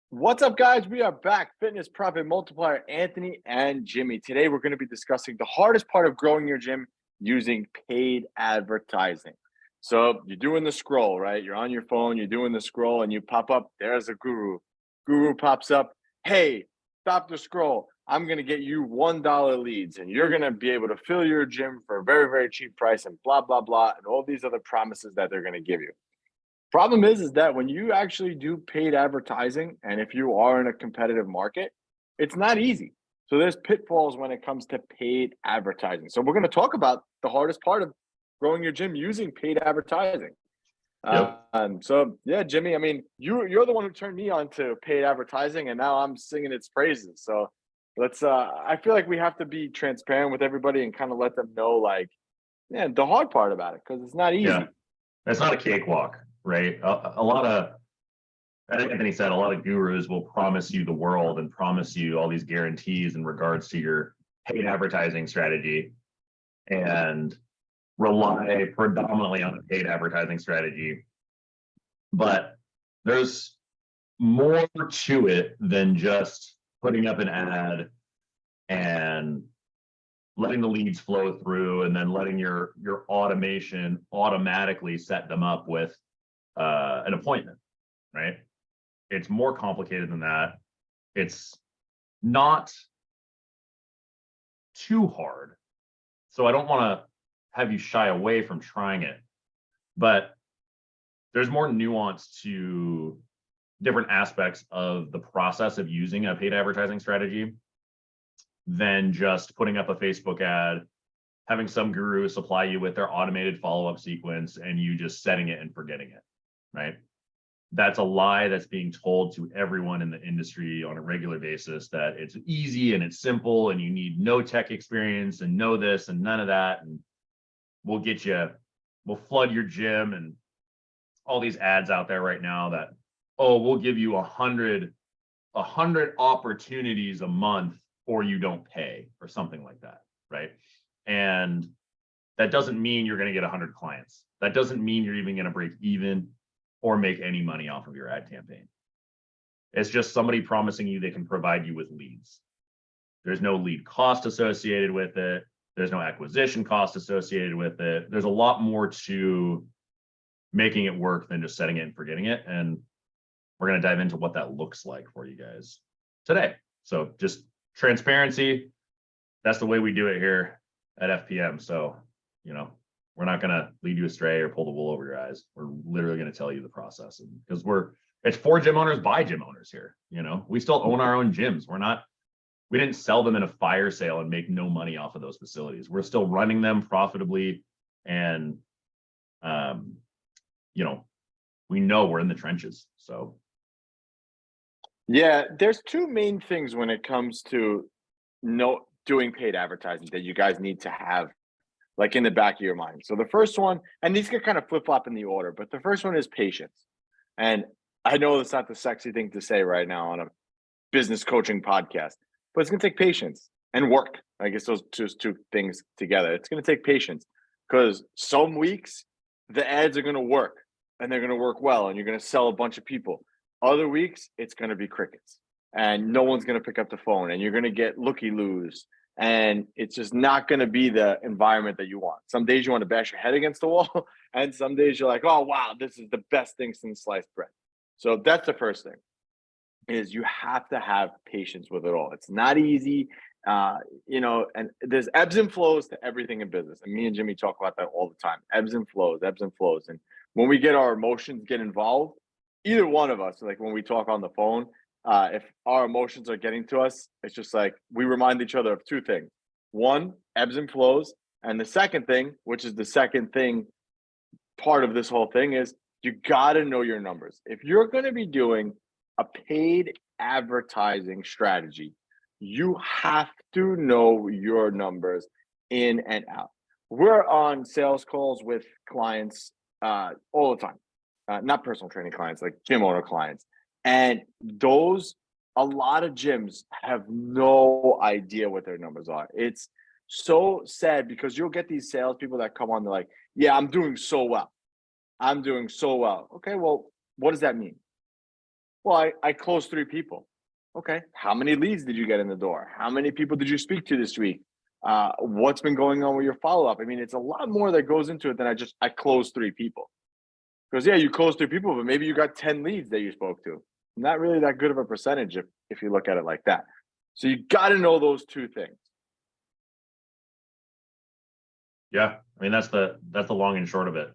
What's up, guys? We are back. Fitness Profit Multiplier, Anthony and Jimmy. Today, we're going to be discussing the hardest part of growing your gym using paid advertising. So you're doing the scroll, right? You're on your phone, you're doing the scroll, and you pop up. There's a guru. Guru pops up. Hey, stop the scroll. I'm going to get you $1 leads, and you're going to be able to fill your gym for a very, very cheap price, and blah, blah, blah, and all these other promises that they're going to give you. Problem is that when you actually do paid advertising, and if you are in a competitive market, it's not easy. So there's pitfalls when it comes to paid advertising. So we're going to talk about the hardest part of growing your gym using paid advertising. Yep. So yeah, Jimmy, I mean, you're the one who turned me on to paid advertising, and now I'm singing its praises. So let's. I feel like we have to be transparent with everybody and kind of let them know, like, yeah, the hard part about it, because it's not easy. Yeah. It's not a cakewalk, right? A lot of, I think Anthony said, a lot of gurus will promise you the world and promise you all these guarantees in regards to your paid advertising strategy and rely predominantly on a paid advertising strategy. But there's more to it than just putting up an ad and letting the leads flow through and then letting your automation automatically set them up with an appointment, right? It's more complicated than that. It's not too hard. So I don't want to have you shy away from trying it, but there's more nuance to different aspects of the process of using a paid advertising strategy than just putting up a Facebook ad, having some guru supply you with their automated follow-up sequence, and you just setting it and forgetting it, right? That's a lie that's being told to everyone in the industry on a regular basis, that it's easy and it's simple and you need no tech experience and no this and none of that. And we'll flood your gym, and all these ads out there right now that, oh, we'll give you 100 opportunities a month or you don't pay, or something like that, right? And that doesn't mean you're going to get 100 clients. That doesn't mean you're even going to break even or make any money off of your ad campaign. It's just somebody promising you they can provide you with leads. There's no lead cost associated with it. There's no acquisition cost associated with it. There's a lot more to making it work than just setting it and forgetting it. And we're going to dive into what that looks like for you guys today. So just transparency, that's the way we do it here at FPM. So, we're not going to lead you astray or pull the wool over your eyes. We're literally going to tell you the process, and because it's for gym owners by gym owners here. We still own our own gyms. We didn't sell them in a fire sale and make no money off of those facilities. We're still running them profitably, and we know we're in the trenches. So Yeah, there's two main things when it comes to doing paid advertising that you guys need to have, like, in the back of your mind. So the first one, and these can kind of flip-flop in the order, but the first one is patience. And I know it's not the sexy thing to say right now on a business coaching podcast, but it's going to take patience and work. I guess those two things together. It's going to take patience, because some weeks the ads are going to work and they're going to work well, and you're going to sell a bunch of people. Other weeks, it's going to be crickets, and no one's going to pick up the phone, and you're going to get looky-loos, and it's just not going to be the environment that you want. Some days you want to bash your head against the wall, and some days you're like, oh, wow, this is the best thing since sliced bread. So that's the first thing, is you have to have patience with it all. It's not easy, and there's ebbs and flows to everything in business. And me and Jimmy talk about that all the time, ebbs and flows. And when we get our emotions get involved, either one of us, like when we talk on the phone, if our emotions are getting to us, it's just like we remind each other of two things. One, ebbs and flows. And the second thing, which is the second thing part of this whole thing, is you got to know your numbers. If you're going to be doing a paid advertising strategy, you have to know your numbers in and out. We're on sales calls with clients all the time. Not personal training clients, like gym owner clients. And a lot of gyms have no idea what their numbers are. It's so sad, because you'll get these salespeople that come on, they're like, yeah, I'm doing so well. Okay, well, what does that mean? Well, I closed 3 people. Okay. How many leads did you get in the door? How many people did you speak to this week? What's been going on with your follow-up? I mean, it's a lot more that goes into it than I closed 3 people. Because yeah, you closed 3 people, but maybe you got 10 leads that you spoke to. Not really that good of a percentage if you look at it like that. So you got to know those 2 things. Yeah, I mean that's the long and short of it.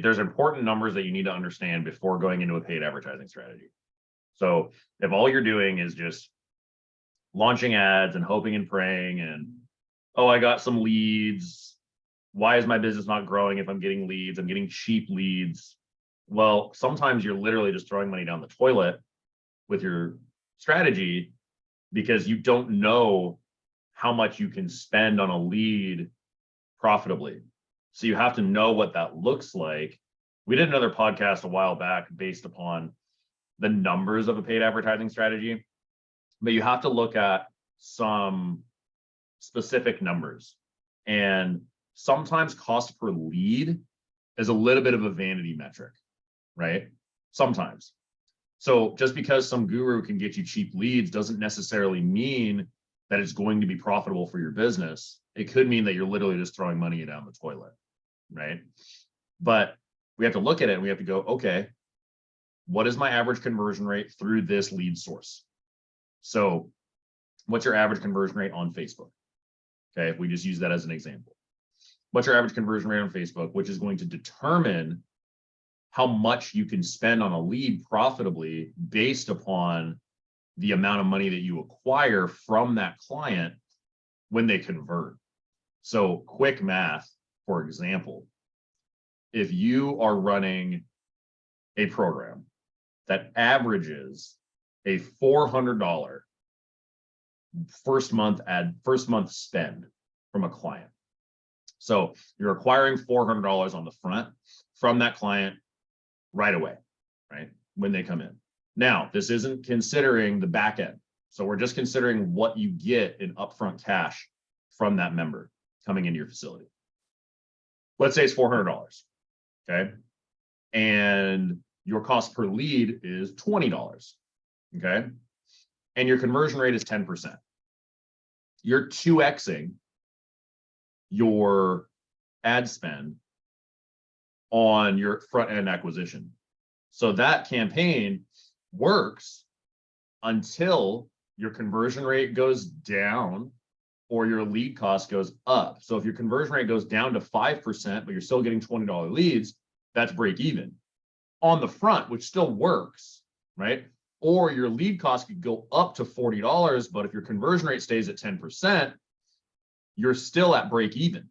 There's important numbers that you need to understand before going into a paid advertising strategy. So if all you're doing is just launching ads and hoping and praying and, oh, I got some leads, why is my business not growing if I'm getting leads? I'm getting cheap leads. Well, sometimes you're literally just throwing money down the toilet with your strategy because you don't know how much you can spend on a lead profitably. So you have to know what that looks like. We did another podcast a while back based upon the numbers of a paid advertising strategy, but you have to look at some specific numbers. And sometimes cost per lead is a little bit of a vanity metric, right? Sometimes. So just because some guru can get you cheap leads doesn't necessarily mean that it's going to be profitable for your business. It could mean that you're literally just throwing money down the toilet, right? But we have to look at it and we have to go, okay, what is my average conversion rate through this lead source? So what's your average conversion rate on Facebook? Okay, if we just use that as an example. What's your average conversion rate on Facebook, which is going to determine how much you can spend on a lead profitably based upon the amount of money that you acquire from that client when they convert. So quick math, for example, if you are running a program that averages a $400 first month spend from a client. So you're acquiring $400 on the front from that client right away, right? When they come in. Now, this isn't considering the back end. So we're just considering what you get in upfront cash from that member coming into your facility. Let's say it's $400, okay? And your cost per lead is $20, okay? And your conversion rate is 10%. You're 2xing your ad spend on your front end acquisition. So that campaign works until your conversion rate goes down or your lead cost goes up. So if your conversion rate goes down to 5%, but you're still getting $20 leads, that's break even on the front, which still works, right? Or your lead cost could go up to $40, but if your conversion rate stays at 10%, you're still at break even,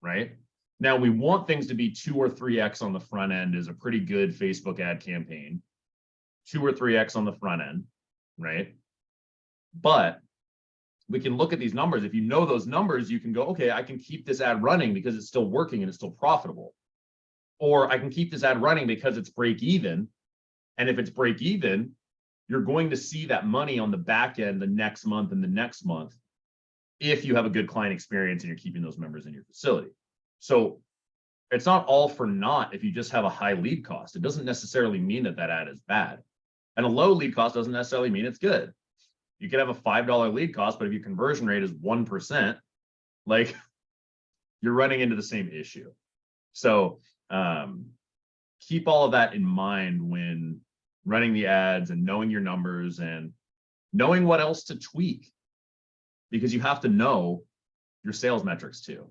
right? Now, we want things to be 2 or 3x on the front end is a pretty good Facebook ad campaign, 2 or 3x on the front end, right? But we can look at these numbers. If you know those numbers, you can go, okay, I can keep this ad running because it's still working and it's still profitable. Or I can keep this ad running because it's break even. And if it's break even, you're going to see that money on the back end the next month and the next month if you have a good client experience and you're keeping those members in your facility. So it's not all for naught if you just have a high lead cost. It doesn't necessarily mean that that ad is bad. And a low lead cost doesn't necessarily mean it's good. You could have a $5 lead cost, but if your conversion rate is 1%, like you're running into the same issue. So keep all of that in mind when running the ads and knowing your numbers and knowing what else to tweak, because you have to know your sales metrics too.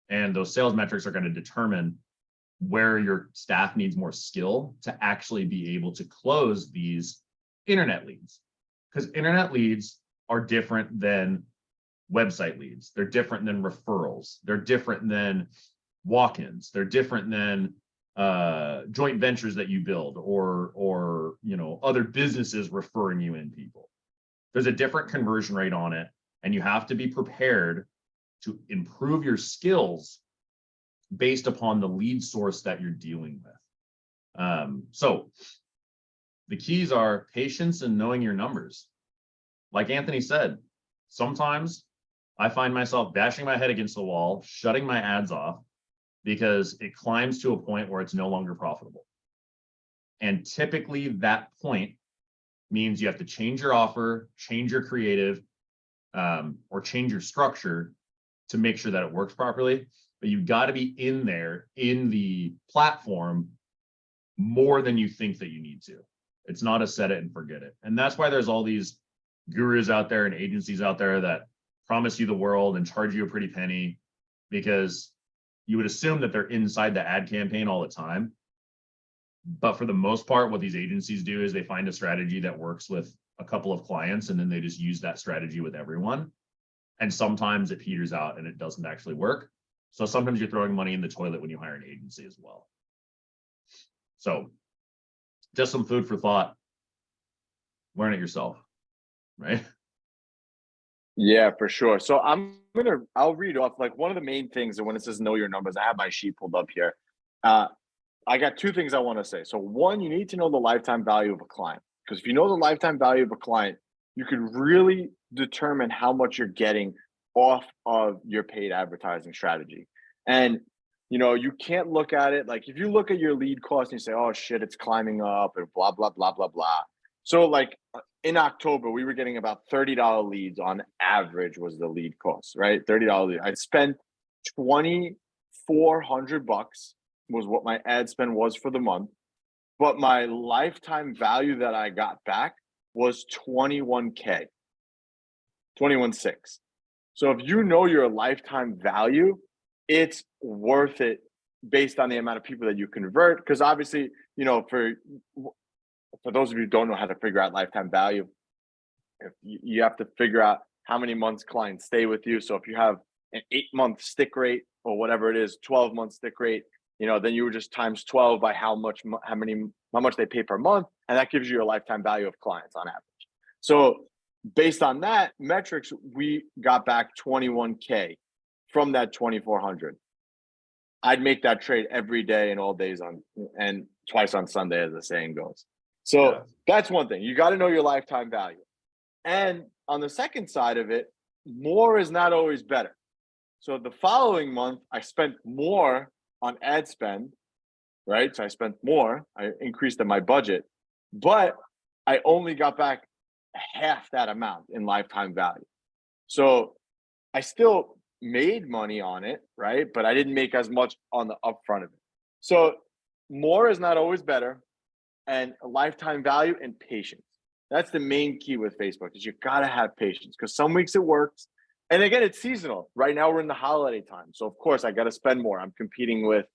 And those sales metrics are going to determine where your staff needs more skill to actually be able to close these internet leads. Because internet leads are different than website leads. They're different than referrals. They're different than walk-ins. They're different than joint ventures that you build or other businesses referring you in people. There's a different conversion rate on it, and you have to be prepared to improve your skills based upon the lead source that you're dealing with. So the keys are patience and knowing your numbers. Like Anthony said, sometimes I find myself bashing my head against the wall, shutting my ads off because it climbs to a point where it's no longer profitable. And typically that point means you have to change your offer, change your creative, or change your structure to make sure that it works properly. But you've got to be in there in the platform more than you think that you need to. It's not a set it and forget it. And that's why there's all these gurus out there and agencies out there that promise you the world and charge you a pretty penny, because you would assume that they're inside the ad campaign all the time. But for the most part, what these agencies do is they find a strategy that works with a couple of clients, and then they just use that strategy with everyone. And sometimes it peters out and it doesn't actually work. So sometimes you're throwing money in the toilet when you hire an agency as well. So just some food for thought. Learn it yourself, right? Yeah, for sure. So I'll read off like one of the main things, and when it says know your numbers, I have my sheet pulled up here. I got two things I want to say. So one, you need to know the lifetime value of a client, because if you know the lifetime value of a client, you can really determine how much you're getting off of your paid advertising strategy. And you can't look at it like, if you look at your lead cost and you say, oh shit, it's climbing up and blah, blah, blah, blah, blah. So like in October, we were getting about $30 leads on average was the lead cost, right? $30 lead. I spent $2,400 was what my ad spend was for the month. But my lifetime value that I got back was 21K, 21.6. So if you know your lifetime value, it's worth it based on the amount of people that you convert. Because obviously, for those of you who don't know how to figure out lifetime value, if you have to figure out how many months clients stay with you. So if you have an 8-month stick rate or whatever it is, 12-month stick rate, then you would just times 12 by how much they pay per month, and that gives you your lifetime value of clients on average. So based on that metrics, we got back 21K from that 2,400. I'd make that trade every day and all days and twice on Sunday, as the saying goes. So That's one thing. You got to know your lifetime value. And on the second side of it, more is not always better. So the following month, I spent more on ad spend, right? So I spent more, I increased my budget, but I only got back half that amount in lifetime value. So I still made money on it, right? But I didn't make as much on the upfront of it. So more is not always better, and lifetime value and patience. That's the main key with Facebook, is you got to have patience, because some weeks it works. And again, it's seasonal. Right now we're in the holiday time. So of course I got to spend more. I'm competing with,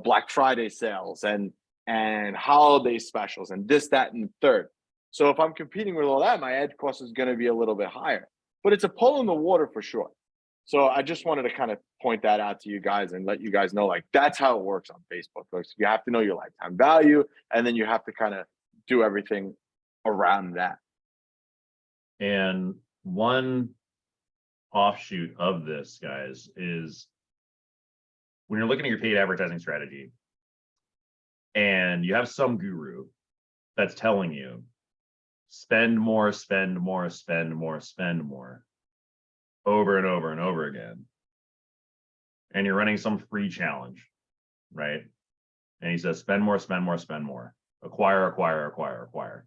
Black Friday sales and holiday specials and this, that, and third. So if I'm competing with all that, my ad cost is going to be a little bit higher, but it's a pull in the water for sure. So I just wanted to kind of point that out to you guys and let you guys know, like, that's how it works on Facebook. Folks. You have to know your lifetime value, and then you have to kind of do everything around that. And one offshoot of this, guys, is when you're looking at your paid advertising strategy and you have some guru that's telling you spend more, spend more, spend more, spend more over and over and over again, and you're running some free challenge, right? And he says spend more, spend more, spend more, acquire, acquire, acquire, acquire,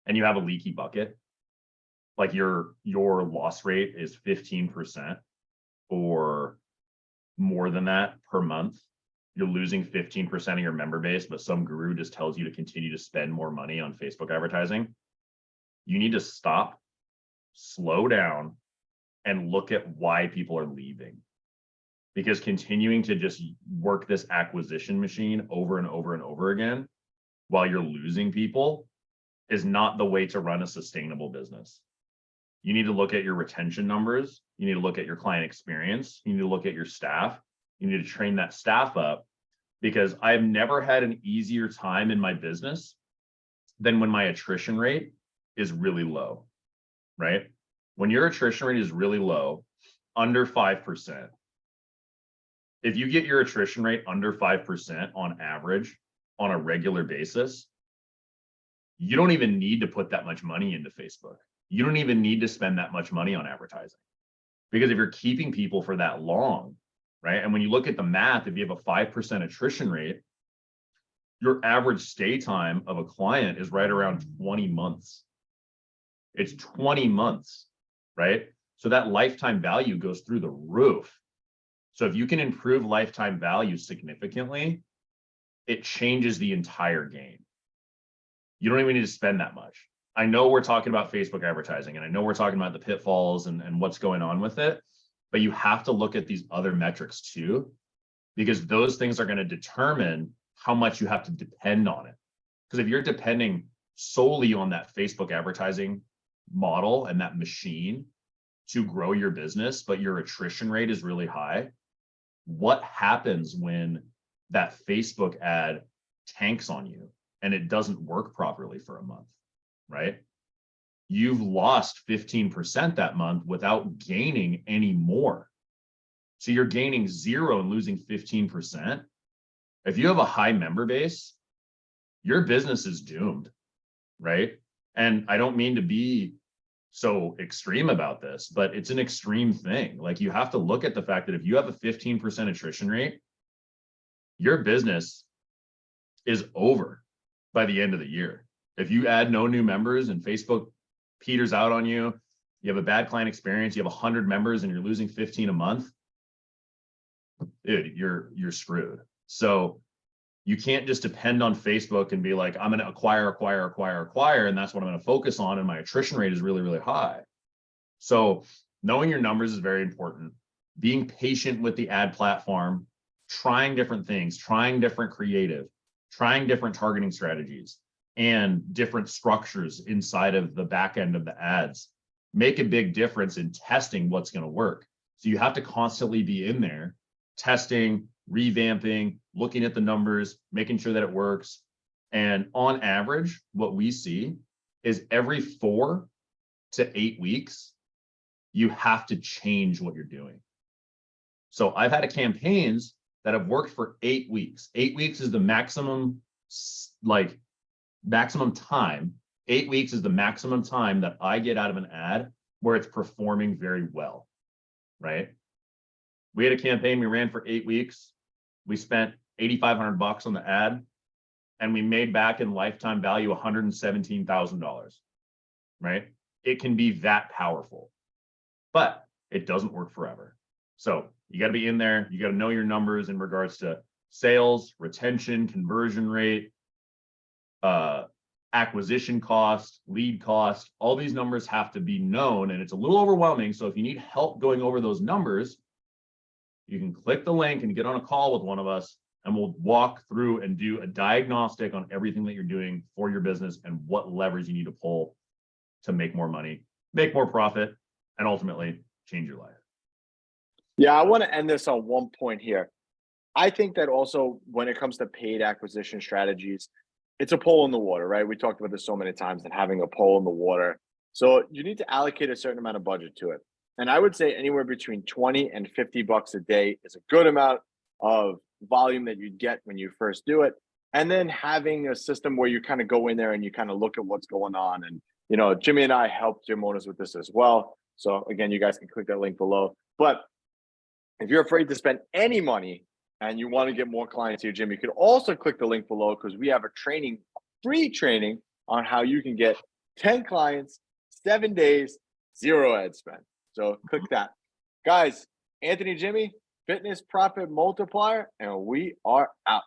and you have a leaky bucket, like your loss rate is 15% or more than that per month, you're losing 15% of your member base, but some guru just tells you to continue to spend more money on Facebook advertising. You need to stop, slow down, and look at why people are leaving. Because continuing to just work this acquisition machine over and over and over again while you're losing people is not the way to run a sustainable business. You need to look at your retention numbers. You need to look at your client experience. You need to look at your staff. You need to train that staff up, because I've never had an easier time in my business than when my attrition rate is really low, right? When your attrition rate is really low, under 5%, if you get your attrition rate under 5% on average on a regular basis, you don't even need to put that much money into Facebook. You don't even need to spend that much money on advertising, because if you're keeping people for that long, right? And when you look at the math, if you have a 5% attrition rate your average stay time of a client is right around 20 months. It's 20 months, right? So that lifetime value goes through the roof. So if you can improve lifetime value significantly, it changes the entire game. You don't even need to spend that much. I know we're talking about Facebook advertising, and I know we're talking about the pitfalls and what's going on with it, but you have to look at these other metrics too, because those things are going to determine how much you have to depend on it. Because if you're depending solely on that Facebook advertising model and that machine to grow your business, but your attrition rate is really high, what happens when that Facebook ad tanks on you and it doesn't work properly for a month, right? You've lost 15% that month without gaining any more. So you're gaining 0 and losing 15%. If you have a high member base, your business is doomed, right? And I don't mean to be so extreme about this, but it's an extreme thing. Like, you have to look at the fact that if you have a 15% attrition rate, your business is over by the end of the year. If you add no new members and Facebook peters out on you, you have a bad client experience, you have 100 members and you're losing 15 a month, dude, you're screwed. So you can't just depend on Facebook and be like, I'm going to acquire, and that's what I'm going to focus on, and my attrition rate is really, really high. So knowing your numbers is very important. Being patient with the ad platform, trying different things, trying different creative, trying different targeting strategies, and different structures inside of the back end of the ads make a big difference in testing what's going to work. So you have to constantly be in there testing, revamping, looking at the numbers, making sure that it works. And on average, what we see is every 4 to 8 weeks, you have to change what you're doing. So I've had campaigns that have worked for 8 weeks. 8 weeks is the maximum, maximum time. 8 weeks is the maximum time that I get out of an ad where it's performing very well, right? We had a campaign we ran for 8 weeks. We spent $8,500 on the ad, and we made back in lifetime value $117,000, right? It can be that powerful, but it doesn't work forever. So you got to be in there. You got to know your numbers in regards to sales, retention, conversion rate, acquisition cost, lead cost. All these numbers have to be known, and it's a little overwhelming. So if you need help going over those numbers, you can click the link and get on a call with one of us, and we'll walk through and do a diagnostic on everything that you're doing for your business and what levers you need to pull to make more money, make more profit, and ultimately change your life. Yeah, I want to end this on one point here. I think that also when it comes to paid acquisition strategies, it's a pole in the water, right? We talked about this so many times, that having a pole in the water. So you need to allocate a certain amount of budget to it. And I would say anywhere between 20 and 50 bucks a day is a good amount of volume that you get when you first do it. And then having a system where you kind of go in there and you kind of look at what's going on. And, you know, Jimmy and I helped gym owners with this as well. So again, you guys can click that link below. But if you're afraid to spend any money and you want to get more clients to your gym, you could also click the link below, because we have a free training on how you can get 10 clients, 7 days, 0 ad spend. So click that. Guys, Anthony, Jimmy, Fitness Profit Multiplier, and we are out.